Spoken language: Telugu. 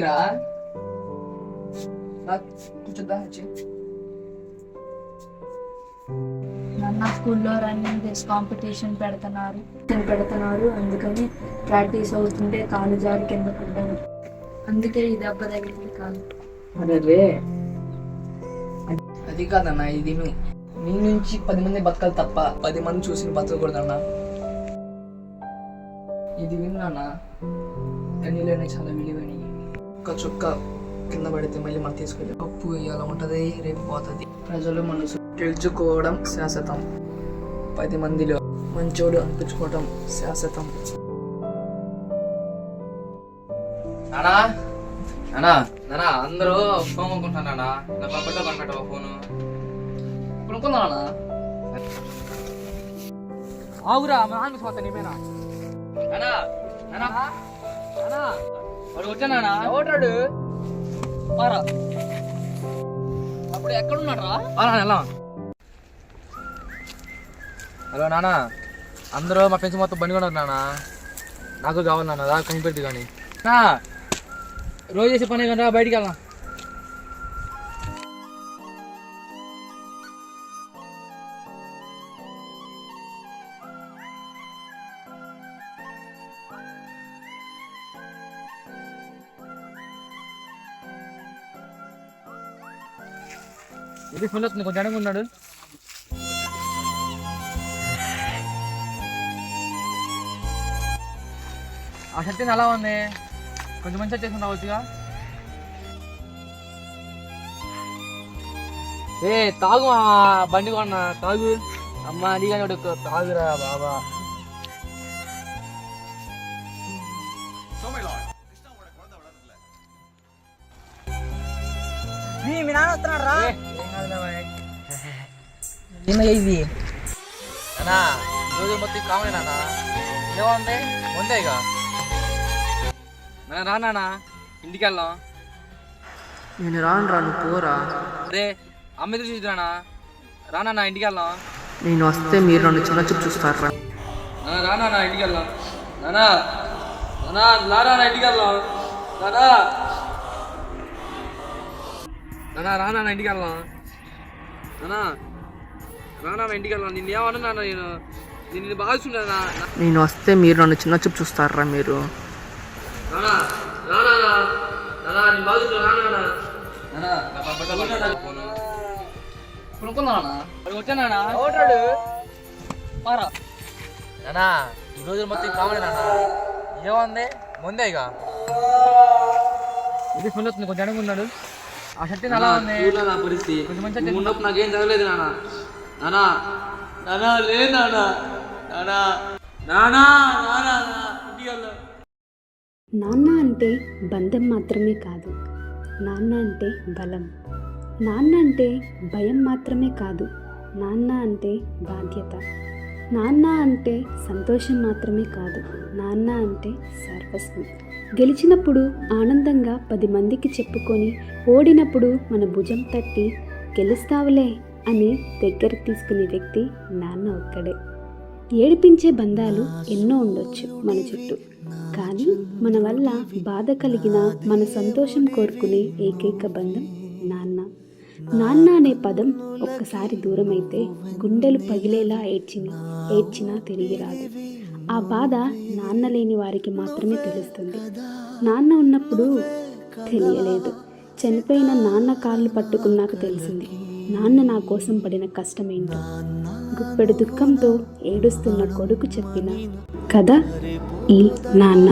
ఏమైందిరా? కూర్చోద్దా నాన్న స్కూల్లో రన్నింగ్ రేస్ కాంపిటీషన్ పెడుతున్నారు అందుకని ప్రాక్టీస్ అవుతుంటే కాలు జారి కింద పడ్డాను. అందుకే ఈ దెబ్బ తగిలింది కాదు. అరే అది కాదన్నా, ఇది నీ నుంచి 10 మంది బతకాలి తప్ప 10 మంది చూసి బతకూడదన్నా. ఇది విన్నానా, కన్నీళ్ళనే చాలా విలువని. ఒక చుక్క కింద పడితే మళ్ళీ మనం తీసుకెళ్ళి పప్పు ఇలా ఉంటుంది, రేపు పోతుంది. ప్రజలు మనసు గెలుచుకోవడం శాశ్వతం, 10 మందిలో మంచోడు అనిపించుకోవడం శాశ్వతం. నానా నానా నానా అందరూ ఫోన్ కొనుక్కుంటున్నా నా పబ్బట్లో కొనపెట్టవా ఫోను? కొనుక్కుందా? ఆగురా, మా నాన్న పోతా నీపైనా. నానా నానా నానా వాడు వచ్చానా? ఎవడాడు? పారా, అప్పుడు ఎక్కడున్నాడు రా? ఎలా? హలో నానా, అందరూ మా ఫ్రెండ్స్ మొత్తం బండి కొన్నారు నాన్న. నాకు కావాలి నాన్న, రా కనిపెట్టి కానీ రోజు చేసే పని కదా, బయటికి వెళ్దాం. ఇది ఫుల్ అవుతుంది, కొంచెం అడుగు ఉన్నాడు. ఆ షర్ట్ అలా ఉంది, కొంచెం మంచిగా చేసుకుని రావచ్చుగా. ఏ తాగు బండి కొన్నా, తాగు అమ్మ అడిగా తాగురా బాబా. మీ నాన్న వస్తున్నాడు రా. ఇది అన్నా రోజు మొత్తం కావాలి నాన్న, ఏముంది ఉందే ఇక. రా నాన్న, ఇంటికి వెళ్దాం. నేను రాను రా, నువ్వు పోరా. అదే అమ్మ ఎదురు చూద్దానా, రానా ఇంటికి వెళ్దాం. నేను వస్తే మీరు నన్ను చిన్న చూపు చూస్తారా? రానా ఇంటికి వెళ్దాం. నానా నానా లారా ఇంటికి వెళ్దాం. నానా నానా రానా ఇంటికి వెళ్దాం. నానా రానా ఇంటికి వెళ్దాం. నిన్ను ఏమన్నా నేను బాగా చూసుకుంటా. నేను వస్తే మీరు నన్ను చిన్న చూపు చూస్తారా? మీరు నానా రానా నానా నేను బాగా చూసుకుంటా. వచ్చానా ఎవడాడు? పారా, నానా ఈ రోజు మొత్తం కావాలి నాన్న, ఏముంది ముందే ఇక. ఇది ఫుల్ అవుతుంది, కొంచెం అడుగున్నాడు. ఆ షర్ట్ అలా ఉంది, నా పరిస్థితి కొంచెం మంచిగా ఉన్నప్పుడు నాకేం తగలేదు నాన్న. నానా నానా లే నానా, నానా నానా నానా ఇంటికి వెళ్దాం. నాన్న అంటే బంధం మాత్రమే కాదు, నాన్న అంటే బలం. నాన్న అంటే భయం మాత్రమే కాదు, నాన్న అంటే బాధ్యత. నాన్న అంటే సంతోషం మాత్రమే కాదు, నాన్న అంటే సర్వస్వం. గెలిచినప్పుడు ఆనందంగా 10 మందికి చెప్పుకొని, ఓడినప్పుడు మన భుజం తట్టి గెలుస్తావులే అని దగ్గర తీసుకునే వ్యక్తి నాన్న ఒక్కడే. ఏడిపించే బంధాలు ఎన్నో ఉండొచ్చు మన చుట్టూ, కానీ మన వల్ల బాధ కలిగిన, మన సంతోషం కోరుకునే ఏకైక బంధం నాన్న. నాన్న అనే పదం ఒక్కసారి దూరమైతే గుండెలు పగిలేలా ఏడ్చినా తిరిగి రాదు. ఆ బాధ నాన్న లేని వారికి మాత్రమే తెలుస్తుంది. నాన్న ఉన్నప్పుడు తెలియలేదు, చనిపోయిన నాన్న కాళ్ళు పట్టుకున్నాక తెలిసింది నాన్న నా కోసం పడిన కష్టమేంటో. గుప్పెడు దుఃఖంతో ఏడుస్తున్న కొడుకు చెప్పిన కథ ఈ నాన్న.